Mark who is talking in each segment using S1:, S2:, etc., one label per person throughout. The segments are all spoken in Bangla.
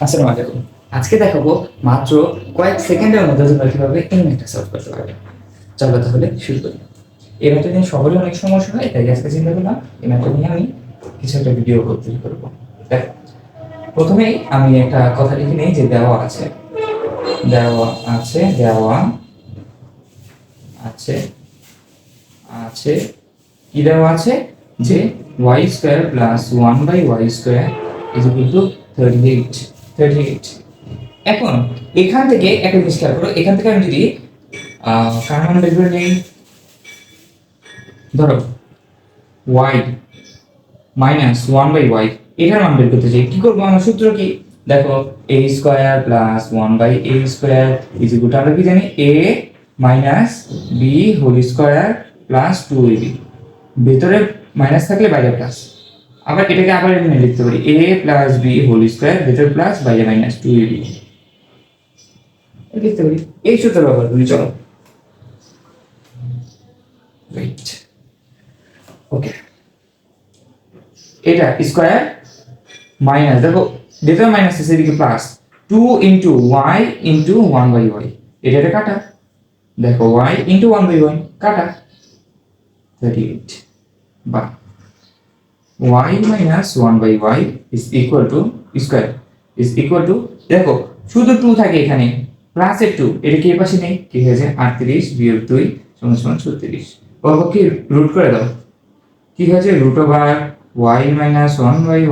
S1: আসসালামু আলাইকুম। আজকে দেখাবো মাত্র কয়েক সেকেন্ডের মধ্যে তোমরা কিভাবে এই ম্যাথটা সলভ করতে পারবে। চলো তাহলে শুরু করি। এই ম্যাথটা নিয়ে সবারই অনেক সমস্যা হয়, তাই আজকে চিন্তা করলাম এই ম্যাথটা নিয়ে আমি কিছু একটা ভিডিও করতে করবো। দেখো, প্রথমেই আমি একটা কথা লিখে নিই যে দেওয়া আছে দেওয়া আছে দেওয়া আছে আছে কি দেওয়া আছে যে y square plus 1/y square is equal to 38। এখন এখান থেকে একটা জিনিস খেয়াল করো, এখান থেকে আমি যদি কার মান বের করে নিই, ধরো y মাইনাস 1/y, এটার মান বের করতে চাই, কি করবো? আমার সূত্র কি? দেখো a square plus 1/a square is equal to, আমরা কি জানি, a minus b whole square plus 2ab। ভেতরে মাইনাস থাকলে বাইরে প্লাস। আবার এটাকে আবার এমনি লিখতে পারি, a plus b whole square, ভেতরে প্লাস বাইরে মাইনাস 2ab লিখতে পারি। এই সূত্র ব্যবহার করি। চলো, ওয়েট, ওকে, এটা স্কয়ার মাইনাস, দেখো ভেতরে মাইনাস আছে, এদিকে plus 2 into y into 1/y, এটা কাটা, দেখো y ইনটু 1/y কাটা 38, বা y minus 1/y is equal two square is equal two, দেখো শুধু 2 থাকে এখানে, প্লাস এর 2, এটা কি এই পাশে নেই, কি হয়েছে 38 বিয়োগ 2 সমান সমান 36। কি রুট করে দাও, কি হয়েছে root over y minus 1/y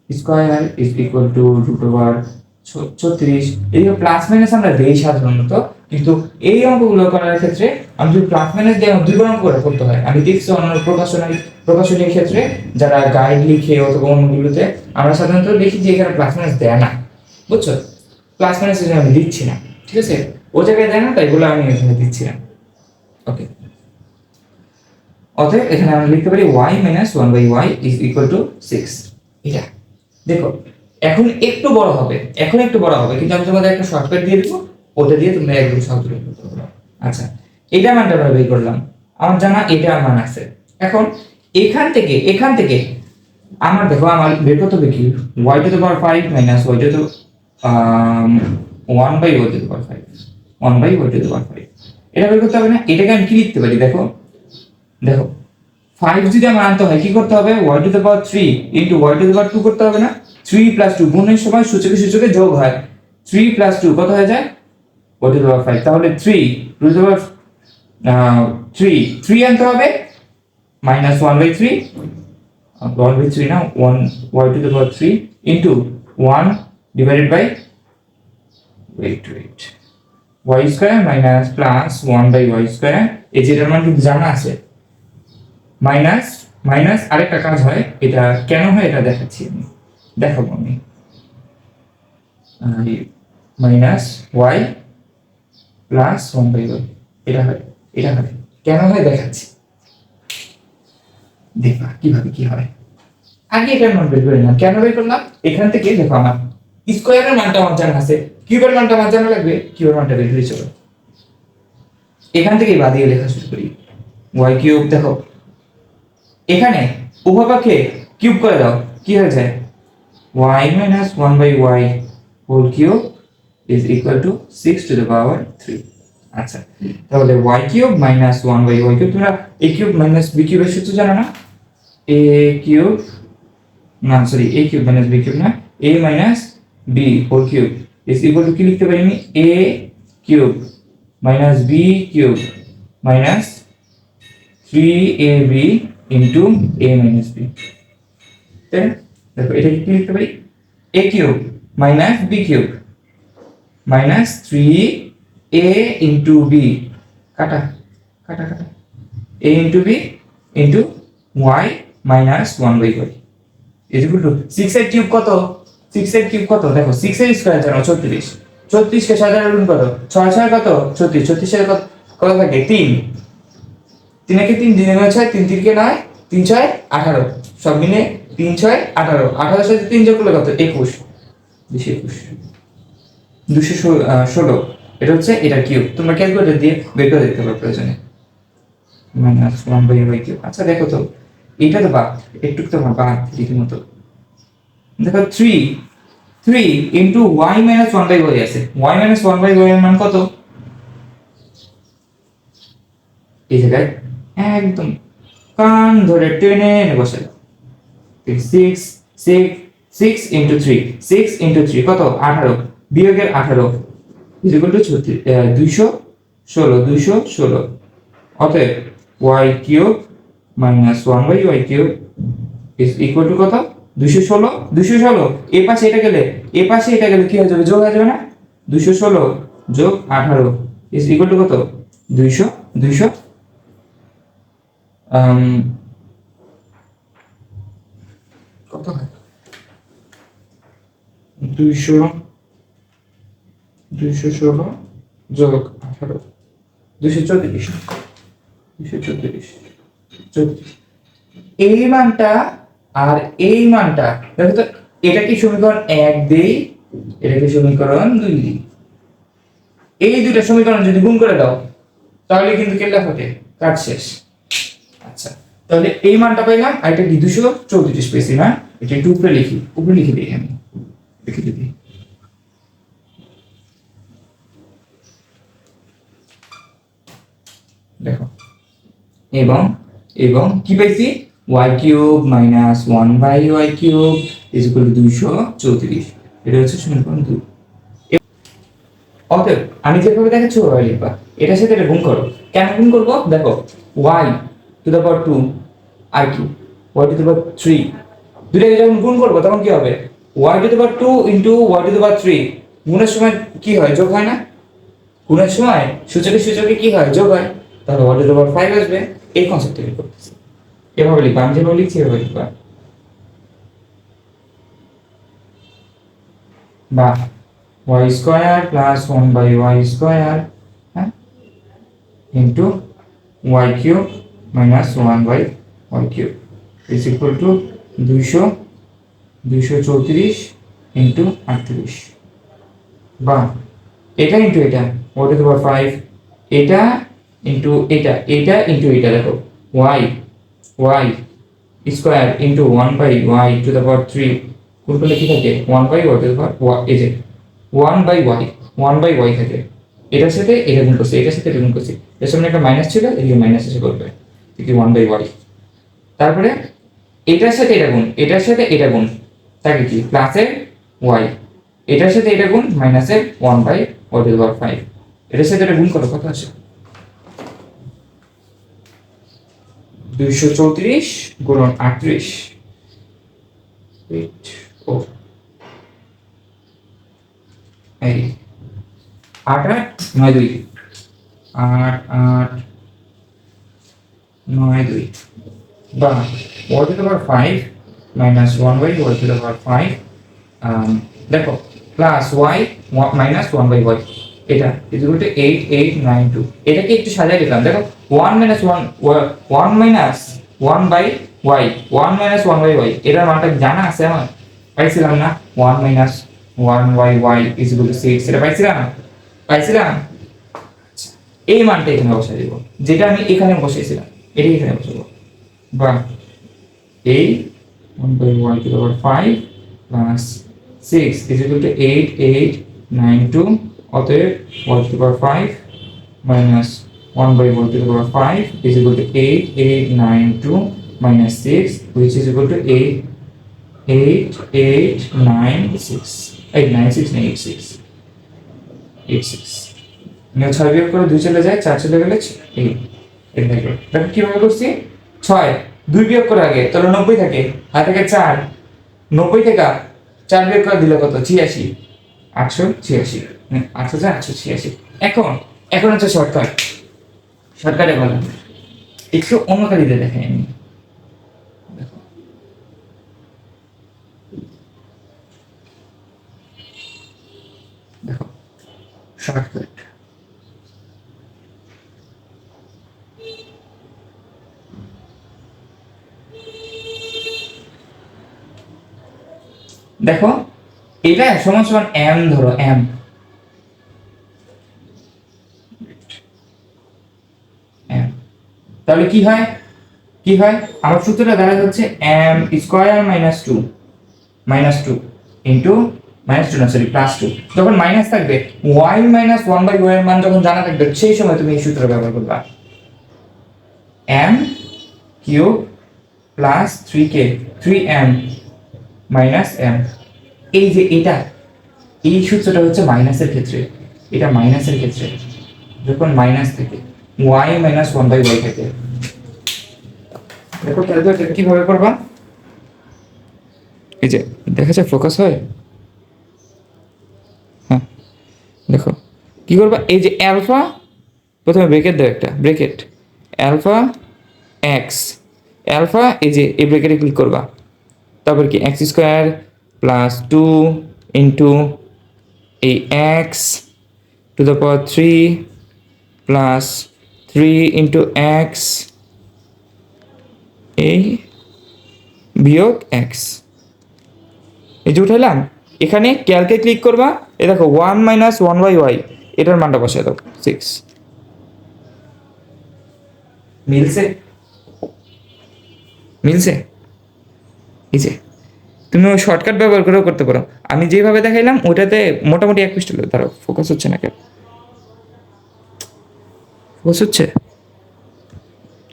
S1: square is equal to root over 36। এই প্লাস মাইনাস আমরা দেই সাধারণত, কিন্তু এই অঙ্কগুলো করার ক্ষেত্রে আমি যদি প্লাস মাইনাস দিয়ে দুইবার অঙ্ক করে করতে হয়। আমি দেখছি অন্য প্রকাশনীর ক্ষেত্রে যারা গাইড লিখে অথবা অন্যগুলোতে আমরা সাধারণত দেখি যে এখানে প্লাস মাইনাস দেয় না, বুঝছো? প্লাস মাইনাস আমি দিচ্ছি না, ঠিক আছে, ও জায়গায় দেয় না, তাই এগুলো আমি এখানে দিচ্ছি না। ওকে, অতএব এখানে আমরা লিখতে পারি y minus 1/y is equal to 6। এটা দেখো এখন একটু বড় হবে, কিন্তু আমি তোমাদের একটা শর্টকাট দিয়ে দেবো, ওটা দিয়ে তোমরা একদম সহজ করে করতে পারবে। আচ্ছা, এটা মানটা আমরা বের করলাম, আমার জানা এটা মান আছে। এখন এখান থেকে আমার দেখো আমার বের করতে হবে কি, y to the power 5 minus y to the 1/y two the power 5, 1/y two the পাওয়ার 5, এটা বের করতে হবে না? এটাকে আমি কি লিখতে পারি, দেখো 5 যদি আমার আনতে হয় কি করতে হবে, y to the power 3 into y to the পাওয়ার 2 করতে হবে না? 3 প্লাস 2 গুণের সময় সূচকে যোগ হয়, 3 প্লাস 2 কত হয়ে যায়, y টু দ্য পাওয়ার 5। তাহলে 3 টু দ্য পাওয়ার 3 আনতে হবে, মাইনাস 1/3, 1/3 না, 1 y to the power 3 into 1 divided by, wait, y square minus plus 1/y square, এই যেটার মান কিন্তু জানা আছে, মাইনাস মাইনাস আরেকটা কাজ হয়, এটা কেন হয় এটা দেখাচ্ছি, আমি দেখাবো আমি, মাইনাস y প্লাস 1/y, এটা হয় কেন হয় দেখাচ্ছি, দেখবা কিভাবে কি হয়। আগে এটার মান বের করে নিলাম, কেন বের করলাম, এখান থেকে দেখো আমার স্কয়ারের মানটা আমার জানা আছে, কিউবের মানটা আমার জানা লাগবে, কিউবের মানটা বের করে চলো, এখান থেকেই বাদিয়ে লেখা শুরু করি, y কিউব, দেখো এখানে উভয়পক্ষে কিউব করে দাও, কি হয়ে যায়, y minus 1/y whole cube is equal to 6 to the power 3। আচ্ছা, তাহলে y cube minus 1/y cube, তোমরা a cube minus b cube এর সূত্র জানো না, a cube, না sorry, a cube minus b cube না, a minus b whole cube is equal to কি লিখতে পারি আমি, a cube minus b cube minus 3ab into a minus b। তাই দেখো এটা কি লিখতে পারি, a cube minus b cube minus 3a into b, কাটা কাটা কাটা, a into b into y minus 1/y is equal to 6 এর কিউব কত, 6 এর কিউব কত, দেখো 6 এর স্কয়ার জানো 36, 36 কে 7 দ্বারা গুণ করো, 6 6 কত 36, 36 এর কত থাকে 3, 3 একে 3 দিনে 6, 3 3 কে 9, 3 6 18, সব মিলে 3 6 18, 18 এর সাথে 3 যোগ করলে কত, 21, 216, এটা হচ্ছে এটা কিউব, তোমরা ক্যালকুলেটর দিয়ে বের করে দেখতে পারো প্রয়োজনে, মাইনাস 1/y কিউব। আচ্ছা দেখো তো এটা তো বাদ, একটু তো বাদ রীতিমতো, দেখো 3 ইন্টু y মাইনাস 1/y আছে, y মাইনাস 1/y এর মান কত? এই জায়গায় একদম কান ধরে টেনে বসে 6 6 6 ইন্টু 3, 6 ইন্টু 3 কত? 18, বিয়োগের 18 ইজ ইকুয়াল টু 216 অতএব y cube minus 1/y cube is equal two কত? 216 এ পাশে এটা গেলে কি হয়ে যাবে? যোগ হয়ে যাবে না? 216 যোগ 18 ইজ ইকুয়াল টু কত? 200 কত হয়? 216 যোগ 18 234 এই মানটা আর এই মানটা দেখো তো, এটা কি সমীকরণ 1 দেই, এটা কি সমীকরণ 2 দেই। এই দুইটা সমীকরণ যদি গুণ করে দাও তাহলে কিন্তু কেল্লা ফটে, কাজ শেষ। আচ্ছা, তাহলে এই মানটা পাইলাম, আর এটা কি 234 পেয়েছি না? এটা একটু উপরে লিখে দিই, আমি লিখে দিই। দেখো এবং কি পাইছি? y cube minus 1/y cube is equal to 234। এটা হচ্ছে সমীকরণ 2। অতএব আমি যেভাবে দেখাচ্ছি ওভাবে লিখবা, এটার সাথে এটা গুণ করো। কেন গুণ করব? দেখো y টু দ্য পাওয়ার 2 আর কি y টু দ্য পাওয়ার 3, দুটাকে যখন গুণ করব তখন কি হবে? y to the power 2 into y to the power 3, গুণের সময় কি হয়? যোগ হয় না? গুণের সময় সূচকে কি হয়? যোগ হয়। তাহলে y টু দ্য পাওয়ার 5 আসবে। এই কনসেপ্ট থেকে করতেছি, এভাবে লিখবা, আমি যেভাবে লিখছি এভাবে লিখবা। বা y square plus 1/y square into y cube minus 1/y cube is equal to 234 into 38। বা এটা ইনটু এটা y টু দ্য পাওয়ার 5, এটা ইনটু এটা ইনটু এটা, দেখো y square into 1/y two the power 3 কোন করলে কি থাকে? 1/y টু দ্য পাওয়ার এই যে 1/y থাকে। এটার সাথে এটা গুণ করছি, এটার সাথে এটা গুণ করছি, এর সামনে একটা মাইনাস ছিল, এদিকে মাইনাস এসে করবে, ঠিক 1/y। তারপরে এটার সাথে এটা গুণ থাকে কি? প্লাসের y, এটার সাথে এটা গুণ মাইনাসের 1/y টু দ্য পাওয়ার 5। এটার সাথে এটা গুণ করো, কত আসে? 234 গুণন 38 এই 8 8 9 2 8 8 9 2 বা y to the power 5 minus 1/y two the পাওয়ার 5, দেখো প্লাস y মাইনাস 1/y, এটা ইজ ইকুয়াল টু 8 8 9 2। এটাকে একটু সাজিয়ে দিলাম, দেখো 1 মাইনাস 1/y এটার মানটা জানা আছে আমার? পাইছিলাম না? 1 minus 1/y is equal to 6, এটা পাইছিলাম। এই মানটা এখানে বসাই দেব, যেটা আমি এখানে বসাইছিলাম এটাই এখানে বসাবো। বা এই 1/y two the power 5 plus 6 is equal two 8 8 9 2। অতএব y to the power 5 minus 1/y to the power 5 is equal to 8 8 9 2 minus 6, which is equal to 8 8 8 9 6 8 9 6 8 6 8 6। নিয়ে 6 বিয়োগ করে 2 চলে যায়, 4 চলে গেলে 8। দেখো কিভাবে করছি? 6 2 বিয়োগ করে আগে তাহলে 90 থাকে, আর থাকে 4, 90 থেকে 4 বিয়োগ করে দিলে কত? 86, 886, 886। এখন হচ্ছে শর্টকাটে বলা, একটু অন্য কালিতে দেখাই আমি। দেখো শর্টকাট, দেখো এটা সমান সমান m, ধরো m, তাহলে কি হয়? আমার সূত্রটা দাঁড়ায় হচ্ছে m square minus 2 minus two into minus two না সরি প্লাস টু। যখন মাইনাস থাকবে y minus one by y এর মান যখন জানা থাকবে সেই সময় তুমি এই সূত্র ব্যবহার করবা, M cube plus three K three m minus M. এই যে এটা এই সূত্রটা হচ্ছে মাইনাসের ক্ষেত্রে, এটা মাইনাসের ক্ষেত্রে যখন মাইনাস থেকে y minus one by y থাকে। দেখো ক্যালকুলেটর কিভাবে করবা, এই যে দেখা যায় ফোকাস হয়, হ্যাঁ দেখো কি করবা, এই যে অ্যালফা প্রথমে ব্রেকেট দাও একটা ব্রেকেট অ্যালফা এক্স, অ্যালফা এই যে এই ব্রেকেটে ক্লিক করবা, তারপর কি X square plus two into এই X to the power three plus three into X এই বিয়োগ এক্স, এই যে উঠাইলাম। এখানে ক্যালকে ক্লিক করবা, এ দেখো one minus one by y এটার মানটা বসায় দাও সিক্স। মিলছে মিলছে, এই যে তুমি ওই শর্টকাট ব্যবহার করেও করতে পারো। আমি যেভাবে দেখাইলাম ওটাতে মোটামুটি এক পৃষ্ঠ ধরো, ফোকাস হচ্ছে না কেন, ফোকাস হচ্ছে,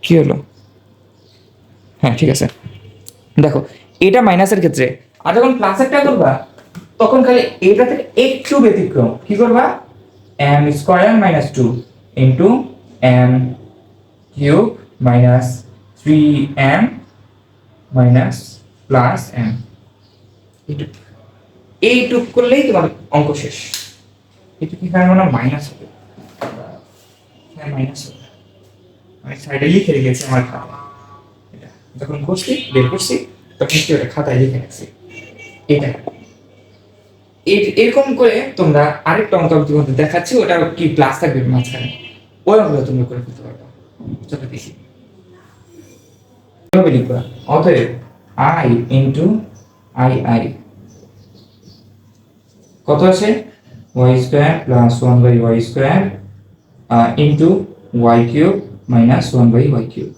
S1: কি হলো, হ্যাঁ ঠিক আছে। দেখো এটা মাইনাসের ক্ষেত্রে, আর যখন প্লাসেরটা করবা তখন খালি এটা থেকে একটু ব্যতিক্রম, কি করবা, m square minus two into m cube minus three m minus plus m, এইটুক করলেই তোমার অঙ্ক শেষ। এইটুকু এখানে মানে মাইনাস হবে, হ্যাঁ মাইনাস হবে, আমি সাইডে লিখে রেখেছি আমার খাতা, এটা যখন করছি বের করছি তখন কি ওটা খাতায় লিখে রাখছি। এটা এরকম করে তোমরা আরেকটা অঙ্ক আমি তোমাদের দেখাচ্ছি, ওটা কি প্লাস থাকবে মাঝখানে, ওই অঙ্কটা তোমরা করে ফেলতে পারবে। চলো দেখি কিভাবে লিখবা। অতএব আই ইন্টু আই আই কত আছে, Y square plus one by Y square into Y cube minus one by Y cube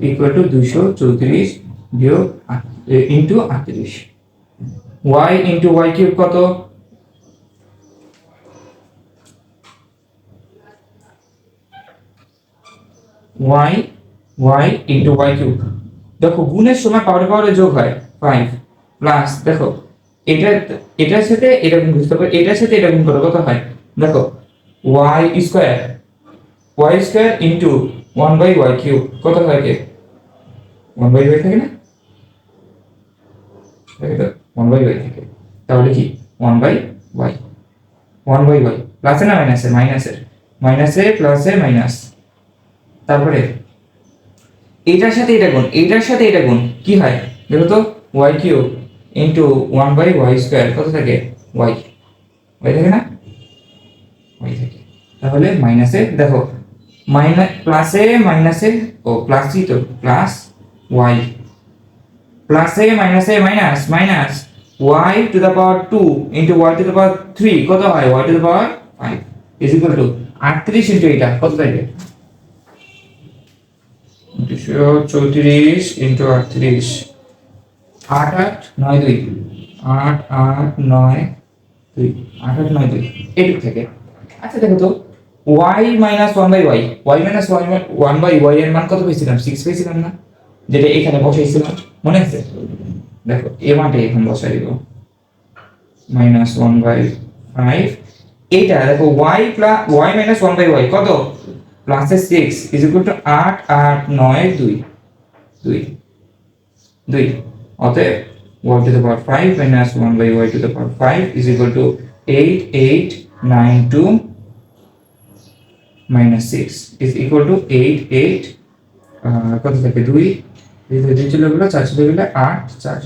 S1: equal to 234 বিয়োগ into 38। Y into Y cube কত, Y Y into Y cube, দেখো গুণের সময় পাওয়ারে পাওয়ারে যোগ হয় 5 প্লাস দেখো এটা এটার সাথে এটা গুণ করতে হবে, এটার সাথে এটা গুণ করলে কত হয়, দেখো y square into one by Y cube কত হয়, কে ওয়ান বাই ওয়াই থাকে না, ওয়ান বাই ওয়াই থাকে, তাহলে কি one by y, one by y প্লাসে না মাইনাসে, মাইনাসে প্লাসে মাইনাস, তারপরে এটার সাথে এটা গুণ, এটার সাথে এটা গুণ কি হয় দেখো তো, y cube into one by Y square কত থাকে, ওয়াই থাকে না, ওয়াই থাকে, তাহলে মাইনাসে দেখো মাইনাস প্লাসে মাইনাসে ও প্লাসই তো প্লাস ওয়াই প্লাসে মাইনাসে minus minus y to the power two into y to the power three কত হয়, y to the power five is equal to 38 into এটা কত থাকে, 234 ইন্টু 38, 8 8 9 2, 8 8 9 2, 8 8 9 2 এটুক থেকে। আচ্ছা দেখো তো y minus one by y, y minus one by y এর মান কত পেয়েছিলাম, 6 পেয়েছিলাম না, যেটা এখানে বসাইছিলাম মনে আছে, দেখো এই মানটা এখন বসাই দিব মাইনাস ওয়ান বাই ফাইভ, এইটা দেখো y plus y minus one by y কত, প্লাসে 6 ইজ ইকুয়াল টু 8 8 9 2 2 2, অতএব y to the power 5 minus 1 by y to the power 5 is equal to 8 8 9 2 minus 6 is equal to 8 8 কত থাকে 2 2 চলে গেল 4 চলে গেল 8 4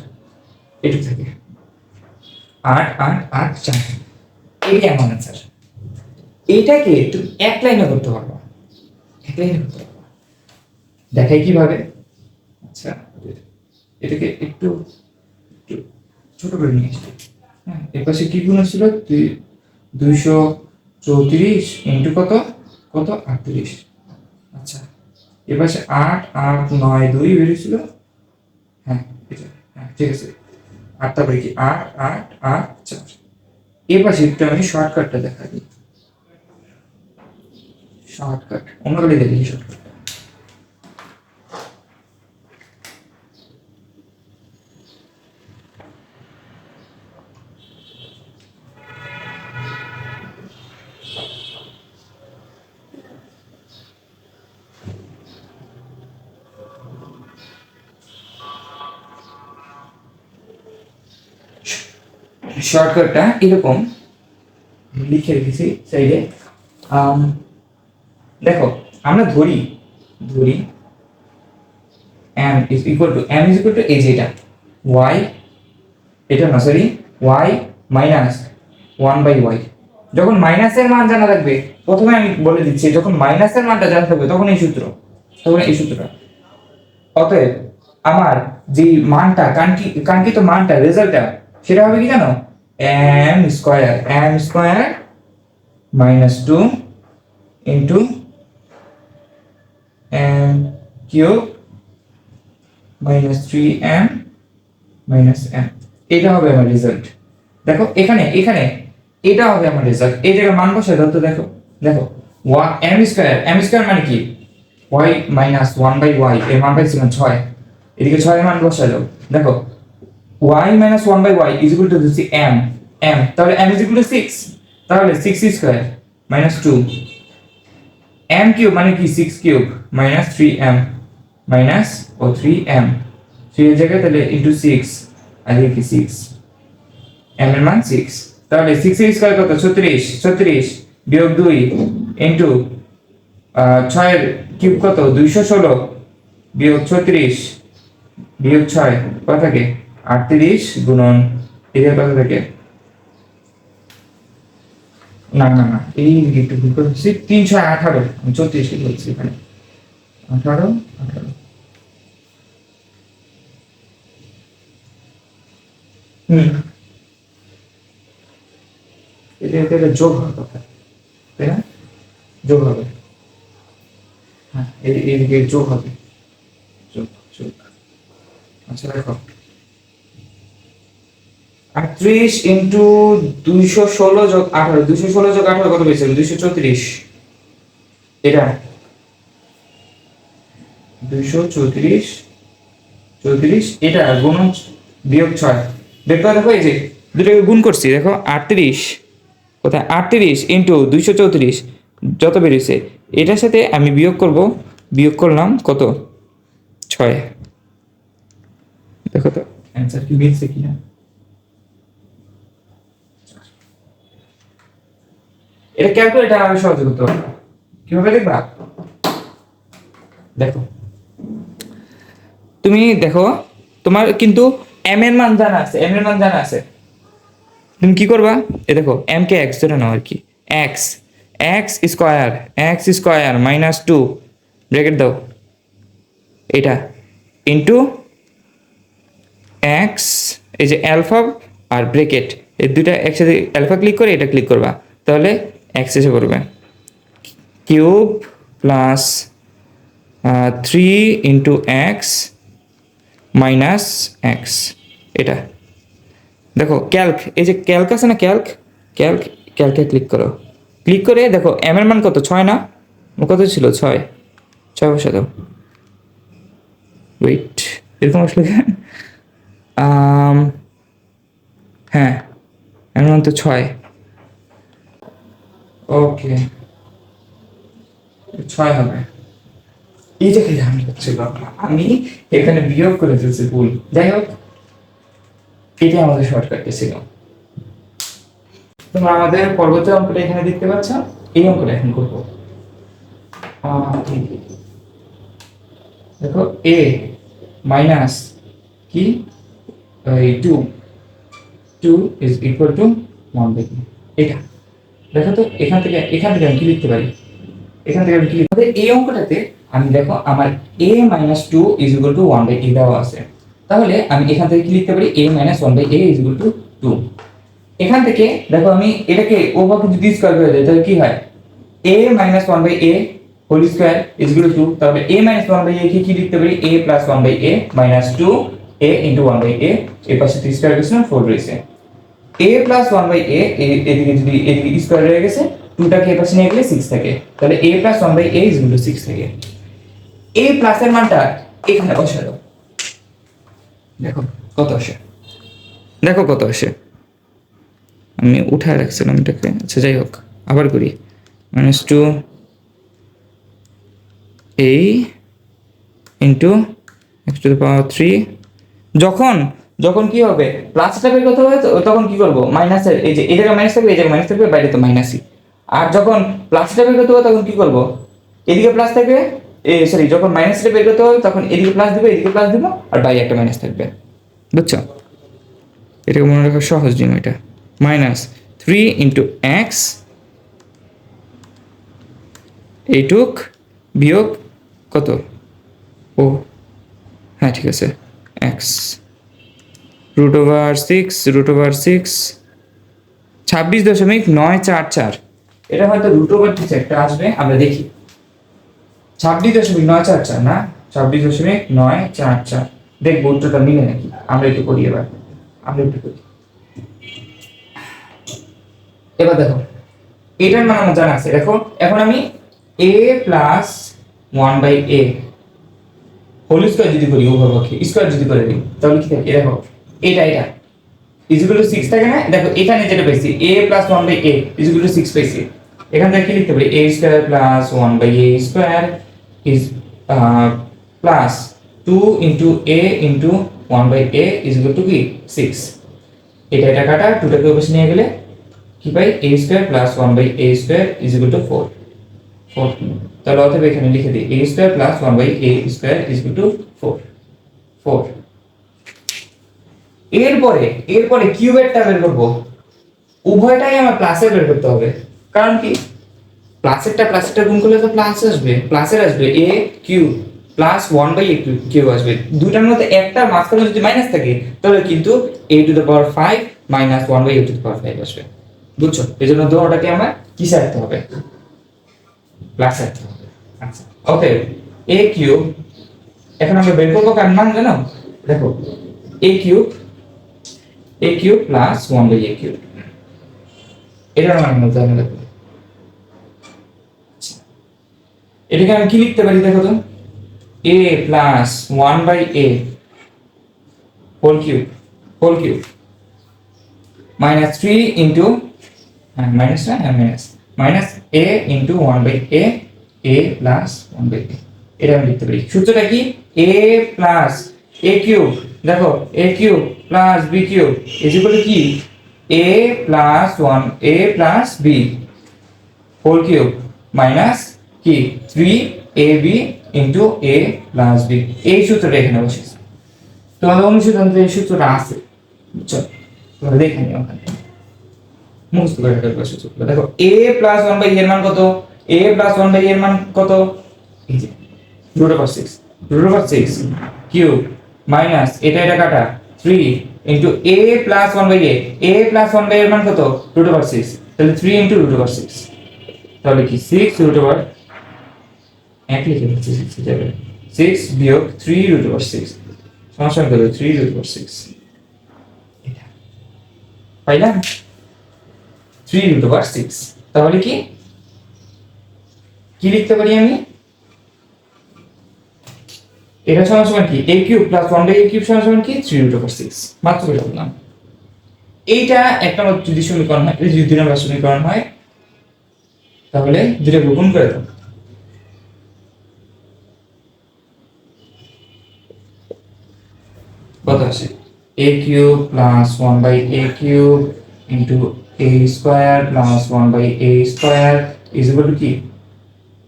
S1: এটু থাকে 8 8 8 4, এই আমার आंसर। এইটাকে তুমি এক লাইনে করতে পারবে, এক লাইনে করতে পারবে, দেখাই কিভাবে। আচ্ছা এটাকে একটু ছোট করে নিয়ে আসছি, হ্যাঁ এর পাশে কি গুণ ছিল, 234 ইন্টু কত কত 38, আচ্ছা এর পাশে 8 8 9 2 বেরিয়েছিল, হ্যাঁ এটা হ্যাঁ ঠিক আছে আর তারপরে কি 8 8 8 4। এই পাশে একটু আমি শর্টকাটটা দেখা দিই। শর্টকাট অন্যগুলো দেখি শর্টকাট। শর্টকাটটা এরকম লিখে রেখেছি সাইডে। দেখো আমরা ধরি m is equal to এই যেটা y, এটা না সরি y মাইনাস 1/y। যখন মাইনাসের মান জানা থাকবে, প্রথমে আমি বলে দিচ্ছি, যখন মাইনাসের মানটা জানা থাকবে তখন এই সূত্রটা। অতএব আমার যে মানটা কাঙ্ক্ষিত মানটা রেজাল্টটা সেটা হবে কি জানো, m square minus 2 into m cube minus 3m minus m। এটা হবে আমার রেজাল্ট। দেখো এখানে এটা হবে আমার রেজাল্ট। এই জায়গায় মান বসাই দাও তো। দেখো m স্কয়ার মানে কি y মাইনাস 1/y, এর মান পাইছিলাম 6, এদিকে 6 এর মান বসাই দাও। দেখো y minus 1/y is equal two দিচ্ছি m, তাহলে m ইজ ইকুয়াল টু 6, তাহলে 6 স্কয়ার মাইনাস 2 m কিউব মানে কি 6 cube minus 3m minus 3m, 3 এর জায়গায় তাহলে ইনটু 6, আর এদিকে 6, m এর মান 6, তাহলে 6 এর স্কয়ার কত 36 বিয়োগ 2 ইনটু 6 এর কিউব কত 216 বিয়োগ 36 বিয়োগ 6 কত থাকে 38 গুণন এর কত থাকে, না এই একটু ভুল করেছি, 3 6 18, আমি 34 কি বলছি এখানে, 18 এটা যোগ হবে কথা, তাই না? যোগ হবে, হ্যাঁ এইদিকে যোগ হবে, যোগ। আচ্ছা দেখো 38 ইন্টু 216 যোগ 18, 216 যোগ 18 কত পেয়েছেন 234, এটা 234 এটা গুণন বিয়োগ 6, দেখো এই যে দুটোকে গুণ করছি, দেখো 38 কোথায় 38 ইন্টু 234 যত বেরিয়েছে এটার সাথে আমি বিয়োগ করলাম কত 6, দেখো তো অ্যান্সার কি মিলছে কিনা। এটা ক্যালকুলেটর আমি সহজে করতে পারবো, কিভাবে দেখবা, দেখো তুমি দেখো তোমার কিন্তু m এর মান জানা আছে, তুমি কি করবা, এই দেখো m কে x ধরে নাও আর কি, x স্কয়ার মাইনাস 2 ব্র্যাকেট দাও এটা ইনটু x, এই যে অ্যালফা আর ব্র্যাকেট এই দুইটা একসাথে অ্যালফা ক্লিক করে এটা ক্লিক করবা, তাহলে x এসে পড়বে cube plus 3 into x minus x. এটা দেখো ক্যালক, এই যে ক্যালক আছে না, ক্যালকে ক্লিক করো, ক্লিক করে দেখো m এর মান কত 6 না, কত ছিল 6 বসে দাও, ওয়েট এরকম আসলে হ্যাঁ m এর মান তো 6, ওকে 6 হবে। এই যে আমি হচ্ছিল আমি এখানে বিয়োগ করে দিয়েছি ভুল, যাই হোক এটা আমাদের শর্টকাটে ছিল। তোমরা আমাদের পরবর্তী অঙ্কটা এখানে দেখতে পাচ্ছ, এই অঙ্কটা এখন করবো। দেখো a মাইনাস কি 2 ইজ ইকুয়াল টু 1/2, এটা দেখো তো এখান থেকে আমি কি লিখতে পারি, এই অঙ্কটাতে আমি দেখো আমার a minus 2 is equal two 1/a দেওয়া আছে, তাহলে আমি এখান থেকে কি লিখতে পারি a minus 1/a is equal two 2। এখান থেকে দেখো আমি এটাকে ওভাবে যদি স্কয়ার করে দেই তাহলে কি হয়, a minus 1/a whole square is equal to, তাহলে a মাইনাস 1/a কে কি লিখতে পারি a plus 1/a minus 2 a into one by A, এর পাশে 3 স্কোয়ার গেছে না 4 রয়েছে, a plus one by A, এদিকে যদি এদিকে স্কোয়ার রয়ে গেছে 2টাকে এর পাশে নিয়ে গেলে 6 থাকে, তাহলে a plus one by a is equal to 6 থাকে। a প্লাসের মানটা এখানে বসাই দাও, দেখো কত আসে, দেখো কত আসে। আমি উঠায় রাখছিলাম এটাকে, আচ্ছা যাই হোক আবার করি, -2 a into x two the power 3। যখন যখন কি হবে প্লাসটা বের করতে হবে তখন কি করব, মাইনাসের এই যে এই জায়গায় মাইনাস থাকবে, এই জায়গায় মাইনাস থাকবে, বাইরে তো মাইনাসই। আর যখন প্লাসটা বের করতে হবে তখন কি করব, এদিকে প্লাস থাকবে, সরি যখন মাইনাসটা বের করতে হবে তখন এদিকে প্লাস দিব, এদিকে প্লাস দিব, আর বাইরে একটা মাইনাস থাকবে, বুঝছো? এটাকে মনে রাখা সহজ নিয়ম এটা। -3 ইন্টু এক্স এইটুক বিয়োগ কত, ও হ্যাঁ ঠিক আছে, এক্স √6 26.944। এটা হয়তো √ কিছু একটা আসবে, আমরা দেখি। 26.944 না, 26.944, দেখবো উত্তরটা মিলে নাকি। আমরা একটু করি এবার, আমরা একটু করি। এবার দেখো এটার মান আমার জানা আছে, দেখো এখন আমি a plus 1/a whole square যদি করি, উভয়পক্ষে স্কয়ার যদি করে দিই তাহলে কি থাকে, দেখো এটা ইজ ইকুয়াল টু 6 থাকে না, দেখো এখানে যেটা পাইছি a plus 1/a is equal to 6 পাইছি, এখান থেকে কি লিখতে পারি, a square plus 1/a square is plus 2 into a into 1/a is equal to কি 6। এটা কাটা 2টাকে ওপাশে নিয়ে গেলে কি পাই, a square plus 1/a square is equal two 4। তাহলে অতএব এখানে লিখে দিই a square plus 1/a square is equal two 4। এরপরে কিউবেরটা বের করব, উভয়টাই আমার প্লাসে বের করতে হবে, কারণ কি প্লাসেরটা গুণ করলে তো প্লাস আসবে, প্লাসের আসবে a cube plus 1/a cube আসবে, দুইটার মধ্যে একটা মাঝখানে যদি মাইনাস থাকে তাহলে কিন্তু a two the power 5 minus 1/a two the পাওয়ার 5 আসবে, বুঝছো? এজন্য দুটোটাকে আমার কি রাখতে হবে, প্লাস রাখতে হবে। আচ্ছা অতএব a কিউব, এখন আমরা বের করব কার মান জানো, দেখো a cube plus 1/a cube, এটার মান আমরা জানি। দেখো এটাকে আমি কি লিখতে পারি, দেখো তো a plus 1/a whole cube minus 3 into minus a into 1/a a plus 1/a, এটা আমি লিখতে পারি। সূত্রটা কি, a প্লাস a কিউব, দেখো a cube plus b cube is equal to কি a plus 1a plus b whole cube minus কি 3ab into a plus b। এই সূত্রটা এখানে বসেছে, তোমাদের অনুশীলনে এই সূত্রটা আছে, বুঝছো? তোমরা দেখে নিও ওখানে মুখস্থ করে রাখবে সূত্রটা। দেখো a প্লাস 1/a এর মান কত, a প্লাস 1/a এর মান কত, এই যে √6 কিউব মাইনাস এটা কাটা 3 into a plus 1/a, a plus 1/a এর মান কত √6, তাহলে 3 ইনটু √6, তাহলে কি 6 এক লিখে দিচ্ছি 6 যাবে, 6 বিয়োগ 3 √6 সমান কত 3 √6, এটা পাইলাম 3 √6। তাহলে কি লিখতে পারি আমি, এটা সমান কি a cube plus 1/a cube সমান কি 3 √6, মাত্র এটা বললাম। এইটা একটা যদি সমীকরণ হয়, যদি 2 নম্বর সমীকরণ হয় তাহলে দুটো গুণ করে দাও, কত আসে a cube plus 1/a cube into a square plus 1/a square is equal to কি,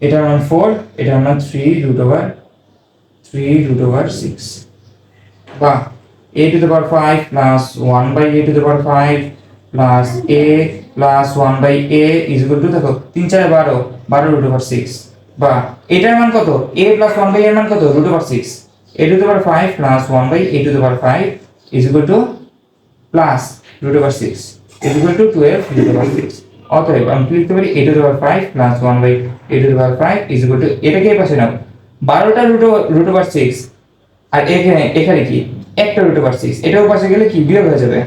S1: এটার মান 4, এটার মান 3√6 বা a two the power 5 plus 1/a two the power 5 plus a plus 1/a is equal two, দেখো 3 4 12 বা এটার মান কত, a প্লাস 1/a এর মান কত √6, a two the power 5 plus 1/a two the power 5 is equal two plus √6 is equal two 12 √6। অতএব আমি কি লিখতে পারি, a two the power 5 plus 1/a two the power 5 is equal two, এটাকে এই পাশে নাও 12টা √6 আর এখানে কি একটা √6, এটাও পাশে গেলে কি বিয়োগ হয়ে যাবে,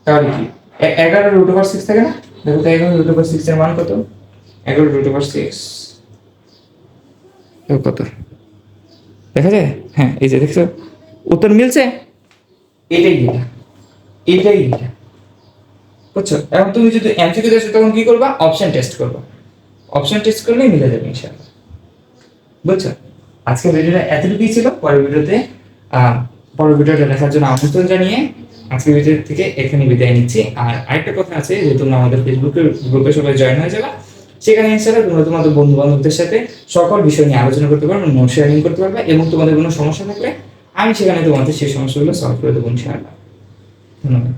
S1: তাহলে কি 11 √6 থাকে না? দেখো তো 11 √6 এর মান কত? 11 √6 কত দেখা যায়? হ্যাঁ, এই যে দেখছো উত্তর মিলছে, এটাই এটা, এটাই এটা, বুঝছো? এখন তুমি যদি এমসিকিউ আসে তখন কি করবা? অপশন টেস্ট করবা, অপশন টেস্ট করলেই মিলে যাবে ইনশাআল্লাহ, বুঝছো? আজকের ভিডিওটা এতটুকুই ছিল। পরের ভিডিওটা দেখার জন্য আমন্ত্রণ জানিয়ে আজকের ভিডিও থেকে এখানে বিদায় নিচ্ছি। আর আরেকটা কথা আছে যে তোমরা আমাদের ফেসবুকের গ্রুপে সবাই জয়েন হয়ে যাবে, সেখানে ইনশাআল্লাহ তোমরা তোমাদের বন্ধু বান্ধবদের সাথে সকল বিষয় নিয়ে আলোচনা করতে পারবে, নোট শেয়ারিং করতে পারবে, এবং তোমাদের কোনো সমস্যা থাকলে আমি সেখানে তোমাদের সেই সমস্যাগুলো সলভ করে দেবো ইনশাআল্লাহ। ধন্যবাদ।